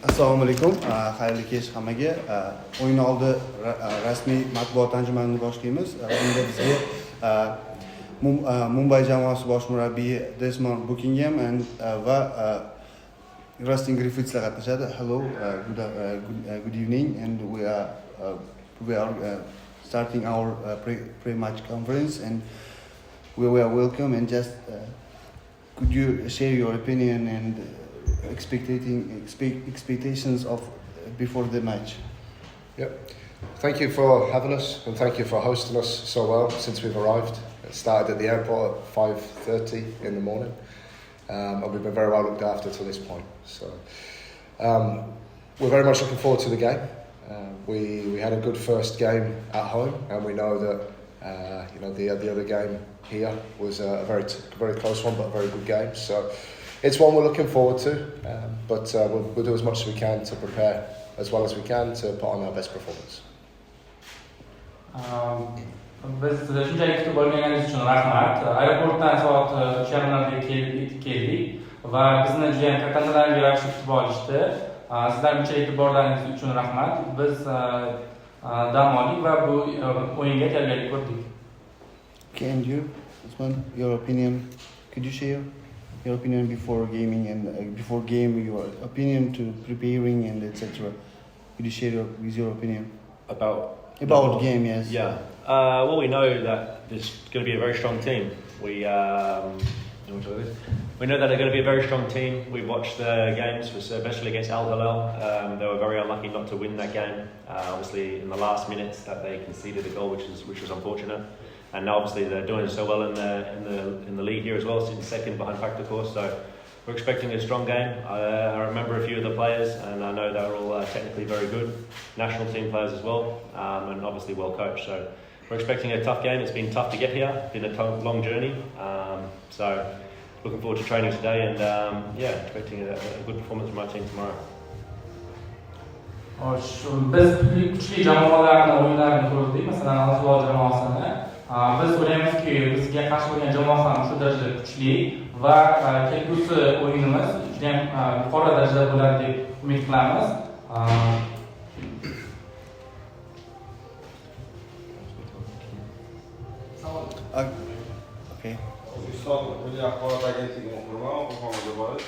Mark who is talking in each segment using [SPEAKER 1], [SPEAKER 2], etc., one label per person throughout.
[SPEAKER 1] Assalomu alaykum. Xayrli kech hammaga. O'yin oldi rasmiy matbuot anjumanini boshlaymiz. Unda bizga Mumbai jamoasi bosh murabbiyi Desmond Buckingham va Rustin Griffithslar qatnashadi. Hello, good evening, and we are starting our pre-match conference, and we were welcome. And just could you share your opinion and expectations of before the match?
[SPEAKER 2] Yep. Thank you for having us, and thank you for hosting us so well since we've arrived. It started at the airport at 5:30 in the morning, and we've been very well looked after to this point. So we're very much looking forward to the game. We had a good first game at home, and we know that the other game here was a very close one, but a very good game. So it's one we're looking forward to, but we'll do as much as we can to prepare as well as we can to put on our best performance.
[SPEAKER 3] Biz shunchalik kutib olganingiz uchun rahmat. Aeroportdan soat 3:30da keldik va bizni juda ham kattalarga yaxshi kutib olishdi. Sizlar bunchalik e'tiborlaringiz uchun rahmat. Biz dam oldik va bu o'yinga tayyorgarlik ko'rdik.
[SPEAKER 1] And you, Usman, your opinion? Could you share your opinion before gaming and before game, your opinion to preparing and etc. Could you share your opinion
[SPEAKER 4] about
[SPEAKER 1] game? Yes.
[SPEAKER 4] Yeah. Well, we know that there's going to be a very strong team. We know that they're going to be a very strong team. We watched the games, especially against Al Hilal. They were very unlucky not to win that game. Obviously, in the last minutes, that they conceded a goal, which was unfortunate. And now, obviously, they're doing so well in the league here as well, sitting second behind Factor Course. So we're expecting a strong game. I remember a few of the players, and I know they're all technically very good, national team players as well, and obviously well coached. So we're expecting a tough game. It's been tough to get here. It's been a long journey. So looking forward to training today, and expecting a good performance from our team tomorrow.
[SPEAKER 3] Biz kuchli jamoalarning o'yinlarini ko'rdik, masalan, Al-Hilol jamoasini. Biz o'ylaymizki, bizga qarshi bo'lgan jamoa ham shu darajada kuchli va kelgusi o'yinimiz juda ham yuqori darajada bo'ladi deb umid qilamiz.
[SPEAKER 1] Okay.
[SPEAKER 5] O'zbekiston Milliy axborot agentligi muxbiri Muhammad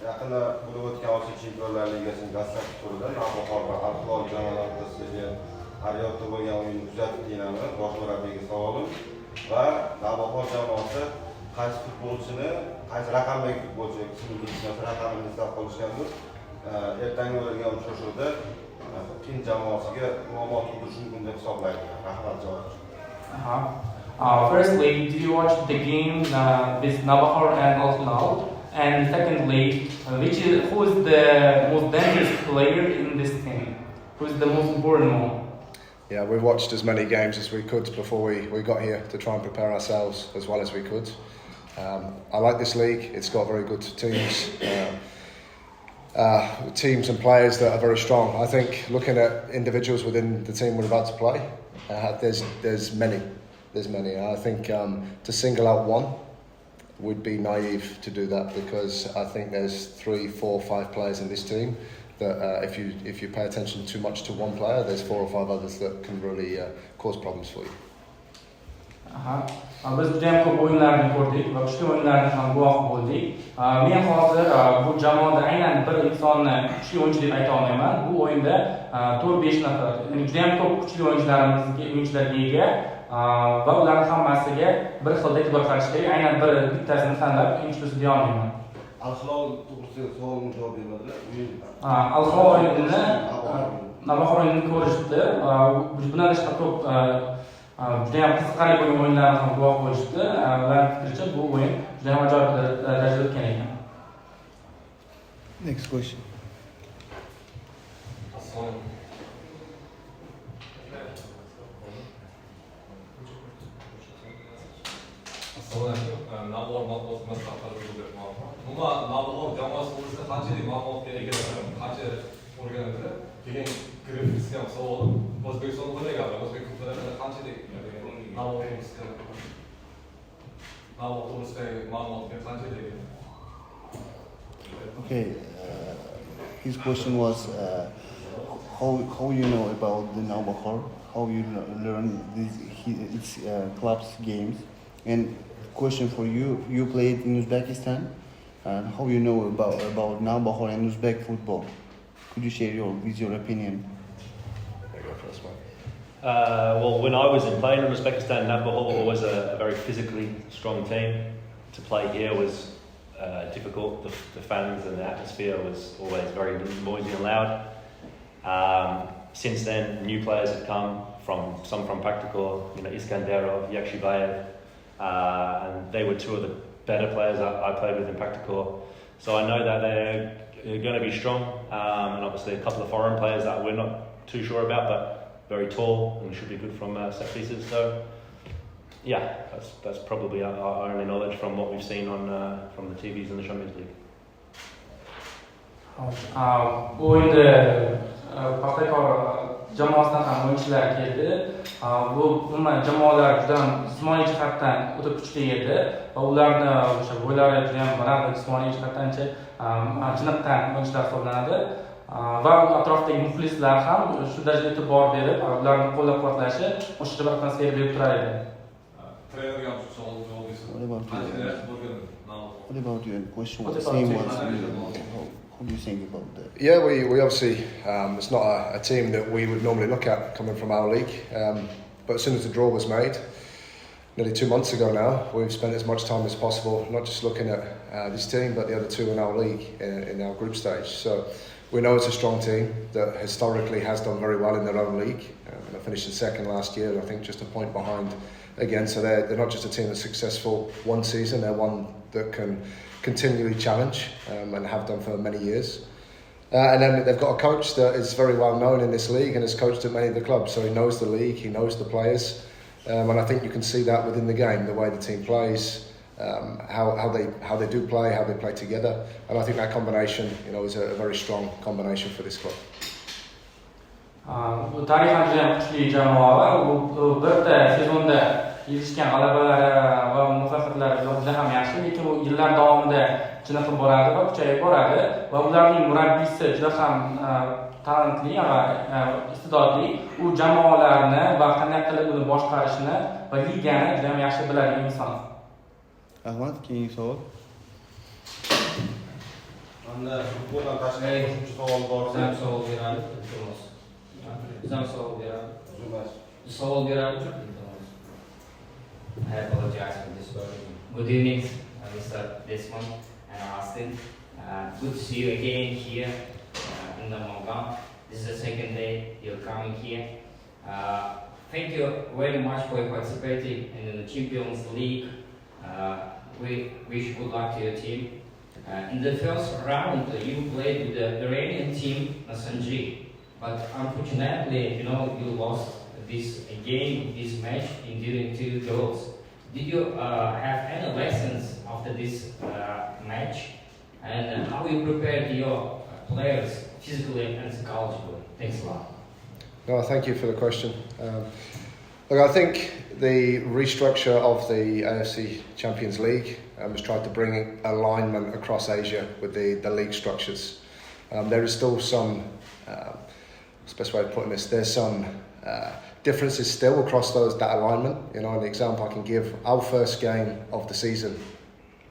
[SPEAKER 5] yaqinda bo'lib o'tgan Osiyo Chempionlar Ligasining dastlabki turida Navbahor va Al-Hilol jamoalari o'rtasidagi Ariyotda bo'lgan o'yinni kuzatib kelganmi? Bosh murabbiyga savolim va Navbahor jamoasi qaysi futbolchini, qaysi raqamdagi futbolchi, raqamini eslab qolishgandir. Ertangi bo'lgan uchrashuvda Hind jamoasiga muammo tug'dirishi mumkin deb hisoblaydi. Rahmat javob uchun.
[SPEAKER 3] Firstly, did you watch the game with Navbahor and Al-Hilal? And secondly, who is the most dangerous player in this team? Who is the most important one?
[SPEAKER 2] Yeah, we watched as many games as we could before we got here to try and prepare ourselves as well as we could. I like this league. It's got very good teams. Teams and players that are very strong. I think looking at individuals within the team we're about to play, there's many. I think to single out one would be naive to do that, because I think there's 3, 4, 5 players in this team that if you pay attention too much to one player, there's 4 or 5 others that can really cause problems for you.
[SPEAKER 3] Biz juda ham ko'p o'yinlarni ko'rdik va kuchli o'yinlarni ham guvoh bo'ldik. Men hozir bu jamoada aynan bir insonni kuchli o'yinchi deb ayta olmayman. Bu o'yinda 4-5 nafar, ya'ni juda ham ko'p kuchli o'yinchilarga ega va ularning hammasiga bir xil e'tibor qarash kerak. Aynan bittasini tanlab eng kuchlisi deya olmayman.
[SPEAKER 5] Al-Hilol to'g'risida savolimga javob bermadilar.
[SPEAKER 3] Al-Hilol o'yinini Navbahor o'yinini ko'rishdi. Bundan tashqari ko'p juda ham qiziqarli bo'lgan o'yinlarni ham guvoh bo'lishdi. Ularning fikricha bu o'yin juda ham ajoyib darajada o'tgan ekan.
[SPEAKER 1] Next question.
[SPEAKER 6] Navbahor jamoasi to'g'risida qanchalik ma'lumotga egasan, qancha o'rganadilar? Keyin Griffithsga ham savolim, O'zbekiston o'ynagan, o'zbek klublarida qanchalik Navbahor to'g'risidagi ma'lumotga qanchalik?
[SPEAKER 1] Okay. his question was how you know about the Navbahor, how you learn its club's games, and question for you: you played in Uzbekistan, and how you know about Navbahor and Uzbek football? Could you share your opinion?
[SPEAKER 2] There you go, first one.
[SPEAKER 4] Well, when I was playing in Uzbekistan, Navbahor was a very physically strong team. To play here was difficult. The fans and the atmosphere was always very noisy and loud. Since then, new players have come some from Paktikor, Iskanderov, Yakshibayev, and they were two of the better players I played with in Paktikor. So I know that they're going to be strong, and obviously a couple of foreign players that we're not too sure about, but very tall and should be good from set pieces. So yeah, that's probably our only knowledge from what we've seen from the TVs in the Champions League.
[SPEAKER 3] Bu endi Paktikor jamoasidan ham o'yinchilar keldi. Bu umuman jamoalar juda jismoniy jihatdan o'ta kuchli edi va ularni o'sha bo'ylari juda ham baland jismoniy jihatdancha chiniqqan o'yinchilar hisoblanadi. Va atrofdagi muxlislar ham shu darajada e'tibor berib, ularni qo'llab-quvvatlashi o'sha bir atmosfera berib turar edi.
[SPEAKER 6] Trenerga ham savol javob bersin.
[SPEAKER 1] What about your question? What the same was? How do you think about that?
[SPEAKER 2] Yeah, we obviously, it's not a team that we would normally look at coming from our league, but as soon as the draw was made, nearly 2 months ago now, we've spent as much time as possible, not just looking at this team, but the other two in our league, in our group stage. So we know it's a strong team that historically has done very well in their own league. They finished in second last year, I think just a point behind again. So they're not just a team that's successful one season, they're one that can continually challenge and have done for many years. And then they've got a coach that is very well known in this league and has coached at many of the clubs. So he knows the league, he knows the players. And I think you can see that within the game, the way the team plays, how they do play, how they play together. And I think that combination, is a very strong combination for this club.
[SPEAKER 3] Bu tarixan juda ham kuchli jamoa va u birta sezonda erishgan g'alabalari va muvaffaqiyatlari juda ham yaxshi, lekin u yillar davomida chiniqib boradi va kuchayib boradi va ularning murabbiysi juda ham talantli va iste'dodli. U jamoalarni va qanday qilib uni boshqarishni va ligani juda ham yaxshi biladigan inson.
[SPEAKER 1] Ahmad, keyingi savol.
[SPEAKER 5] Unda futboldan tashqari qo'shimcha savol bor.
[SPEAKER 7] Bizam savol beradi, iltimos. Bizam savol beradi. Savol beradi, iltimos. I apologize for this word. Good evening, Mr. Desmond and Austin. Good to see you again here in Namangan. This is the second day you're coming here. Thank you very much for participating in the Champions League. We wish good luck to your team. In the first round, you played with the Iranian team, Nasanji, but unfortunately, you lost this game, this match, during 2 goals. Did you have any lessons after this match? And how you prepared your players physically and psychologically? Thanks a lot.
[SPEAKER 2] No, thank you for the question. Look, I think the restructure of the AFC Champions League has tried to bring alignment across Asia with the league structures. There is still some, what's the best way of putting this, there's some differences still across that alignment. An example I can give, our first game of the season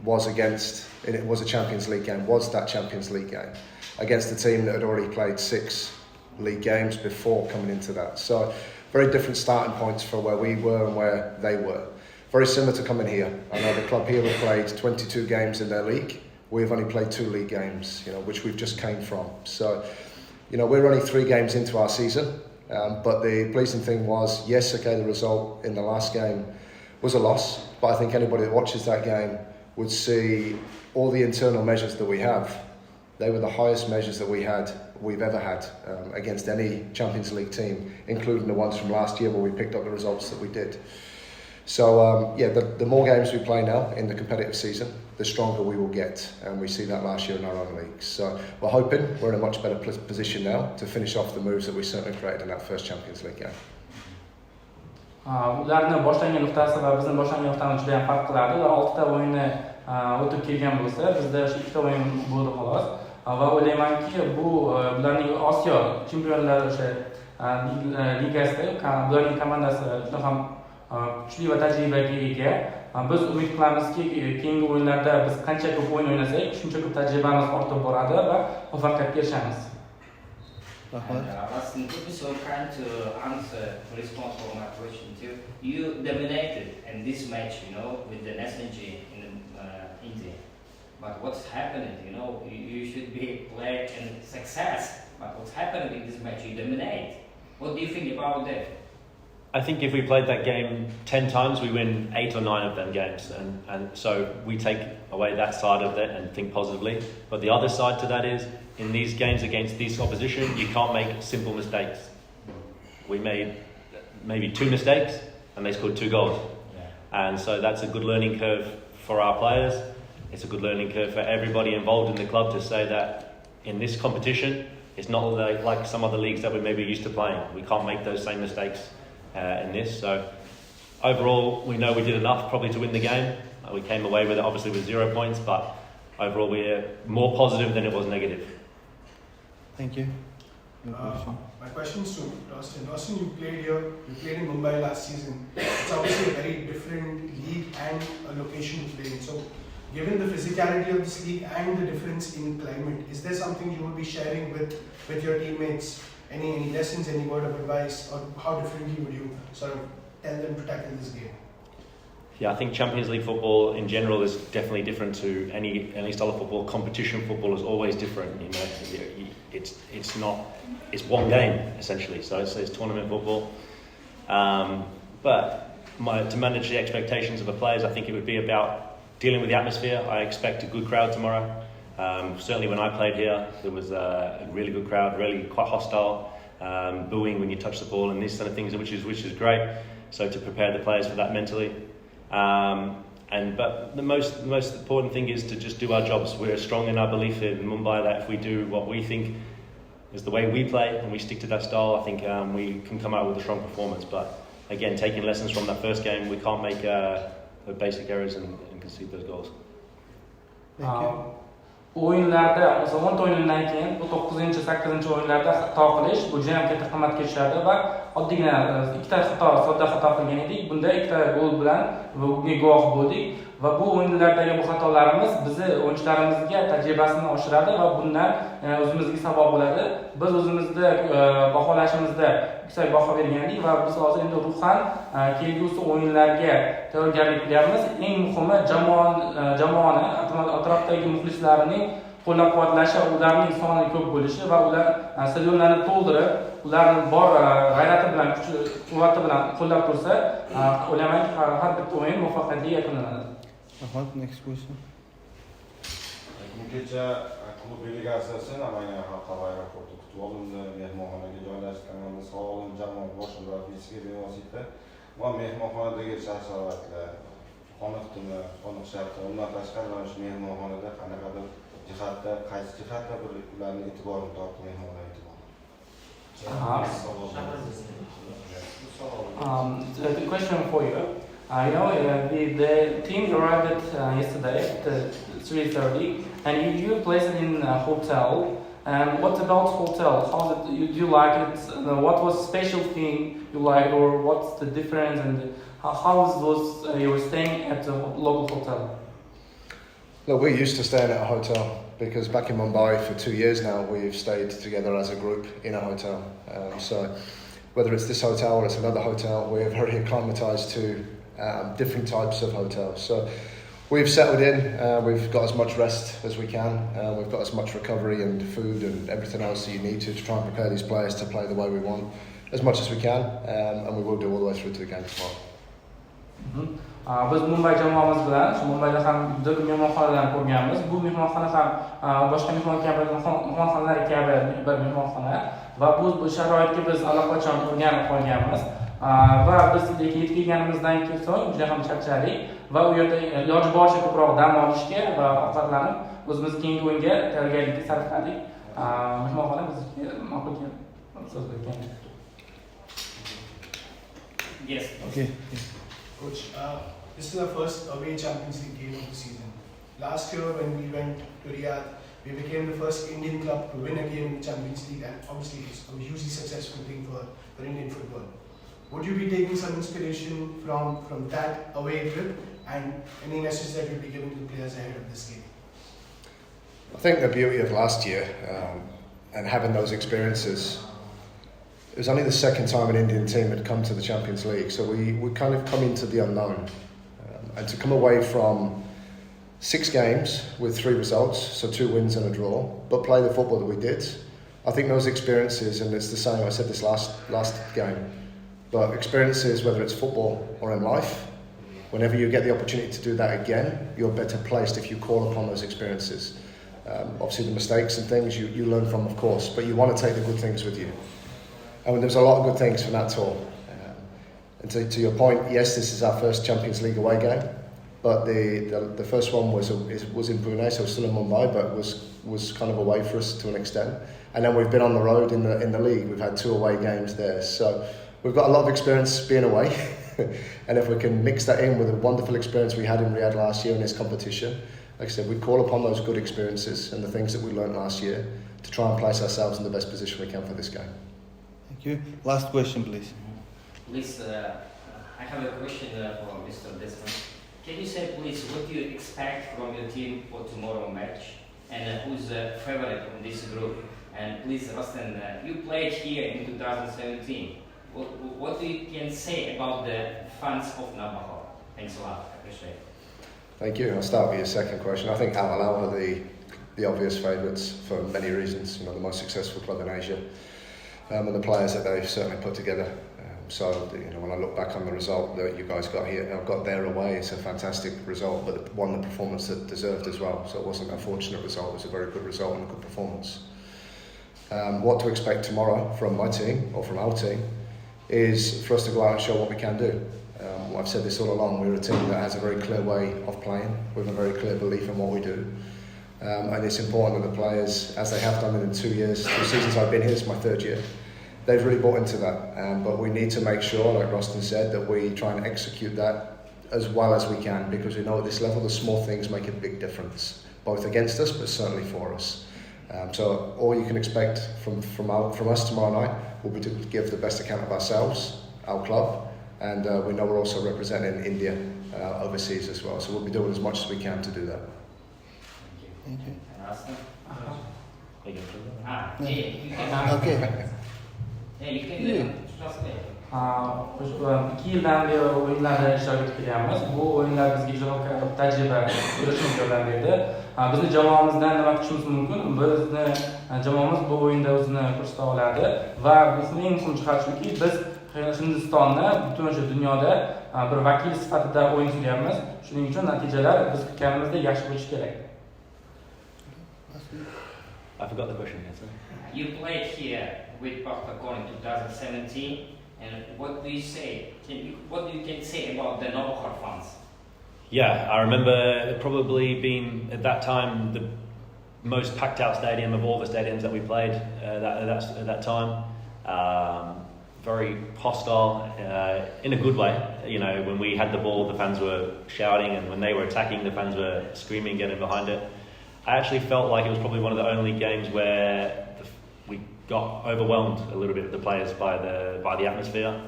[SPEAKER 2] was a Champions League game, was that Champions League game, against a team that had already played 6 league games before coming into that. So very different starting points for where we were and where they were. Very similar to coming here. I know the club here have played 22 games in their league. We've only played 2 league games, which we've just came from. So, we're only 3 games into our season. But the pleasing thing was, yes, okay, the result in the last game was a loss. But I think anybody that watches that game would see all the internal measures that we have. They were the highest measures that we've ever had against any Champions League team, including the ones from last year where we picked up the results that we did. So, the more games we play now in the competitive season, the stronger we will get. And we see that last year in our own leagues. So we're hoping we're in a much better position now to finish off the moves that we certainly created in that first Champions League game.
[SPEAKER 3] Ularni boshlangan nuqtasi va bizni boshlangan nuqtamiz juda ham farq qiladi. Ular 6 ta o'yinni o'tib kelgan bo'lsa, bizda o'sha 2 ta o'yin bo'ldi xolos. va o'ylaymanki bu bularning Osiyo chempionlar o'sha ligasida bularning komandasi juda ham kuchli va tajribaga ega. Biz umid qilamizki, keyingi o'yinlarda biz qancha ko'p o'yin o'ynasak, shuncha ko'p tajribamiz ortib boradi va muvaffaqiyatga erishamiz.
[SPEAKER 7] Austin, could be so kind to answer, respond for my question too. You dominated in this match, with the national team in India. But what's happening? You should be playing in success. But what's happening in this match? You dominate. What do you think about that?
[SPEAKER 4] I think if we played that game 10 times, we win 8 or 9 of them games. And so we take away that side of it and think positively. But the other side to that is, in these games against this opposition, you can't make simple mistakes. We made maybe 2 mistakes and they scored 2 goals. And so that's a good learning curve for our players. It's a good learning curve for everybody involved in the club to say that in this competition, it's not like some other leagues that we're maybe used to playing. We can't make those same mistakes in this. So overall, we know we did enough probably to win the game. We came away with it obviously with 0 points, but overall we're more positive than it was negative.
[SPEAKER 1] Thank you. Your question.
[SPEAKER 8] My question is to Austin. Austin, you played in Mumbai last season. It's obviously a very different league and a location to play in. So, given the physicality of this league and the difference in climate, is there something you will be sharing with your teammates? Any lessons, any word of advice, or how differently would you sort of tell them to tackle this game?
[SPEAKER 4] Yeah, I think Champions League football in general is definitely different to any style of football. Competition football is always different. It's one game essentially. So it's tournament football. But to manage the expectations of the players, I think it would be about dealing with the atmosphere. I expect a good crowd tomorrow. Certainly when I played here, there was a really good crowd, really quite hostile, booing when you touch the ball and these kind of things, which is great. So to prepare the players for that mentally. But the most important thing is to just do our jobs. We're strong in our belief in Mumbai that if we do what we think is the way we play and we stick to that style, I think we can come out with a strong performance. But again, taking lessons from that first game, we can't make basic errors and concede those goals.
[SPEAKER 1] Thank you.
[SPEAKER 3] O'yinlarda, masalan, 10 o'yindan keyin bu 9-8 o'yinlarda xato qilish bu juda ham katta qimmatga tushadi va oddiygina ikkita sodda xato qilgan edik. Bunda ikkita gol bilan bunga guvoh bo'ldik va bu o'yinlardagi bu xatolarimiz bizni o'yinchilarimizga tajribasini oshiradi va bundan o'zimizga sabab bo'ladi. Biz o'zimizda baholashimizda yuksak baho bergandik va biz hozir endi ruhan kelgusi o'yinlarga tayyorgarlik qilyapmiz. Eng muhimi jamoani atrofdagi muxlislarning qo'llab-quvvatlashi, ularning soni ko'p bo'lishi va ular stadionlarni to'ldirib, ularni bor g'ayrati bilan, kuch-quvvati bilan qo'llab tursa, o'ylaymanki har bitta o'yin muvaffaqiyatli yakunlanadi.
[SPEAKER 1] Next question.
[SPEAKER 5] Kecha klub delegatsiyasi Namangan xalqaro aeroporti kutib olindi, mehmonxonaga joylashgan, sog' olun jamoat bosh murabbiysiga bevosita va mehmonxonadagi shart-sharoitlar qoniqdimi, qoniqshyapti. Undan tashqari mana shu mehmonxonada qanaqadir jihatda, qaysi jihatda bir ularning e'tiborini tortdi mehmonlar e'tiborini.
[SPEAKER 3] The question for you. The team arrived yesterday at 3:30, and you placed in a hotel. And what about hotel? How do you like it? What was special thing you liked, or what's the difference? And how was you were staying at a local hotel?
[SPEAKER 2] Look, we're used to staying at a hotel because back in Mumbai for 2 years now, we've stayed together as a group in a hotel. So whether it's this hotel or it's another hotel, we're very acclimatized to different types of hotels. So we've settled in, we've got as much rest as we can, we've got as much recovery and food and everything else that you need to try and prepare these players to play the way we want as much as we can, and we will do all the way through to the game tomorrow.
[SPEAKER 3] Biz Mumbai jamoamiz bilan Mumbayda ham juda ko'p mehmonxonalarni ko'rganmiz. Bu mehmonxona ham boshqa mehmonxonalar kabi bir mehmonxona va bu sharoitga biz allaqachon o'rganib qolganmiz. Va biz yetib kelganimizdan so'ng juda ham charchadik va u yerda iloji boricha ko'proq dam olishga va ovqatlanib o'zimiz keyingi o'yinga tayyorgarlikka sarfladik. Mehmonxona bizga ma'qul keldi.
[SPEAKER 7] Yes.
[SPEAKER 1] Okay.
[SPEAKER 8] Coach, this is our first away Champions League game of the season. Last year when we went to Riyadh, We became the first Indian club to win a game in the Champions League, and obviously it's a hugely successful thing for Indian football. Would you be taking some inspiration from that away trip, and any message that you'd be giving to the players ahead of this game?
[SPEAKER 2] I think the beauty of last year and having those experiences, it was only the second time an Indian team had come to the Champions League, so we kind of come into the unknown. And to come away from 6 games with 3 results, so 2 wins and a draw, but play the football that we did, I think those experiences, and it's the same, I said this last game, but experiences, whether it's football or in life, whenever you get the opportunity to do that again, you're better placed if you call upon those experiences. Obviously the mistakes and things you learn from, of course, but you want to take the good things with you. And there's a lot of good things from that tour. And to your point, yes, this is our first Champions League away game, but the first one was in Brunei, so still in Mumbai, but was kind of away for us to an extent. And then we've been on the road in the league. We've had 2 away games there, so we've got a lot of experience being away. And if we can mix that in with a wonderful experience we had in Riyadh last year in this competition, like I said, we call upon those good experiences and the things that we learned last year to try and place ourselves in the best position we can for this game.
[SPEAKER 1] Thank you. Last question, please.
[SPEAKER 7] Please, I have a question for Mr. Desmond. Can you say, please, what do you expect from your team for tomorrow match, and who's the favorite in this group? And please, Rustin, you played here in 2017. What do you can say about the fans of Navbahor? Thanks a lot. I appreciate it.
[SPEAKER 2] Thank you. I'll start with your second question. I think Al Hilal are the obvious favourites for many reasons. You know, the most successful club in Asia, and the players that they've certainly put together. So when I look back on the result that you guys got here, I've got there away. It's a fantastic result, but one the performance that deserved as well. So it wasn't a fortunate result. It was a very good result and a good performance. What to expect tomorrow from my team or from our team is for us to go out and show what we can do. I've said this all along, we're a team that has a very clear way of playing, with a very clear belief in what we do. And it's important that the players, as they have done in the 2 seasons I've been here, it's my 3rd year, they've really bought into that. But we need to make sure, like Rustin said, that we try and execute that as well as we can, because we know at this level the small things make a big difference, both against us but certainly for us. So all you can expect from us tomorrow night will be to give the best account of ourselves, our club, and we know we're also representing India overseas as well. So we'll be doing as much as we can to do that.
[SPEAKER 7] Thank you. Rustin?
[SPEAKER 1] Okay.
[SPEAKER 7] Yeah, you can do it. Just play.
[SPEAKER 3] 2 yildan beri o'yinlarda ishtirok etib kelyapmiz. Bu o'yinlar bizga juda katta tajriba ko'rishimizga yordam berdi. Bizni jamoamizdan nima kutishimiz mumkin? Bizni jamoamiz bu o'yinda o'zini ko'rsata oladi va bizning eng muhim jihat shuki, biz Hindistonni butun o'sha dunyoda bir vakil sifatida o'yin qilyapmiz. Shuning uchun natijalar biz kutganimizdek yaxshi bo'lishi kerak.
[SPEAKER 4] I forgot the question. Yes,
[SPEAKER 7] You played here with Pakistan in 2017, and what do you say? What you can say about the Navbahor fans?
[SPEAKER 4] Yeah, I remember it probably being at that time the most packed out stadium of all the stadiums that we played at that time. Very hostile in a good way. You know, when we had the ball, the fans were shouting, and when they were attacking, the fans were screaming, getting behind it. I actually felt like it was probably one of the only games where we got overwhelmed a little bit, the players, by the atmosphere.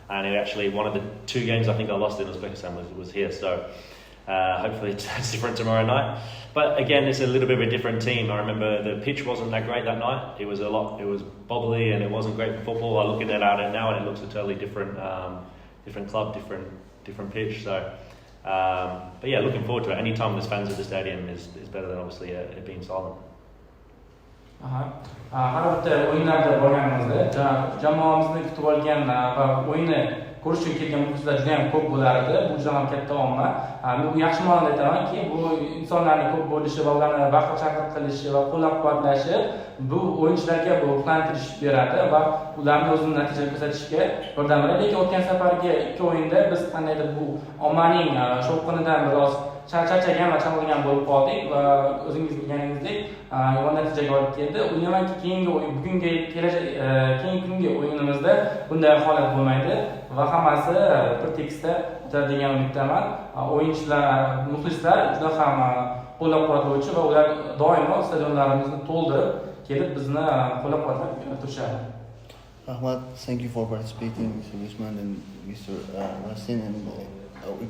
[SPEAKER 4] And it actually, one of the 2 games I think I lost in Uzbekistan was here. So hopefully it's different tomorrow night. But again, it's a little bit of a different team. I remember the pitch wasn't that great that night. It was bobbly and it wasn't great for football. I look at it now and it looks a totally different club, different pitch. So, but yeah, looking forward to it. Any time there's fans at the stadium is better than obviously it being silent.
[SPEAKER 3] Har bitta o'yinlarda borganimizda jamoamizni kutib olgan va o'yinni ko'rish uchun kelgan muxlislar juda ham ko'p bo'lar edi. Bu juda ham katta omma. Men bu yaxshi ma'noda aytamanki, bu insonlarning ko'p bo'lishi va ularni vaqt chaqiriq qilishi va qo'llab-quvvatlashi bu o'yinchilarga bu ruhlantirish beradi va ularni o'zini natija ko'rsatishiga yordam beradi. Lekin o'tgan safargi 2 o'yinda biz qandaydir bu ommaning shovqinidan biroz charchagan va chamalgan bo'lib qoldik va o'zingiz bilganingizdek yomon natijaga olib keldi. O'ylaymanki keyingi kungi o'yinimizda bunday holat bo'lmaydi va hammasi bir tekisda o'tadi degan umiddaman. O'yinchilar, muxlislar juda ham qo'llab-quvvatlovchi va ular doimo stadionlarimizni to'ldirib kelib bizni qo'llab-quvvatlab turishadi.
[SPEAKER 1] Ahmad, thank you for participating, Mr. Usman and Mr. Rasin, and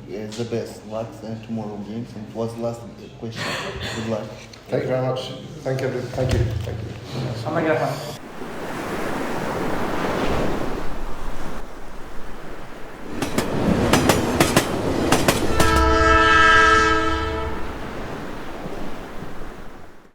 [SPEAKER 1] it's the best luck tomorrow games. And it was the last question. Good luck.
[SPEAKER 2] Thank you very much. Thank you.
[SPEAKER 3] Hammaga rahmat.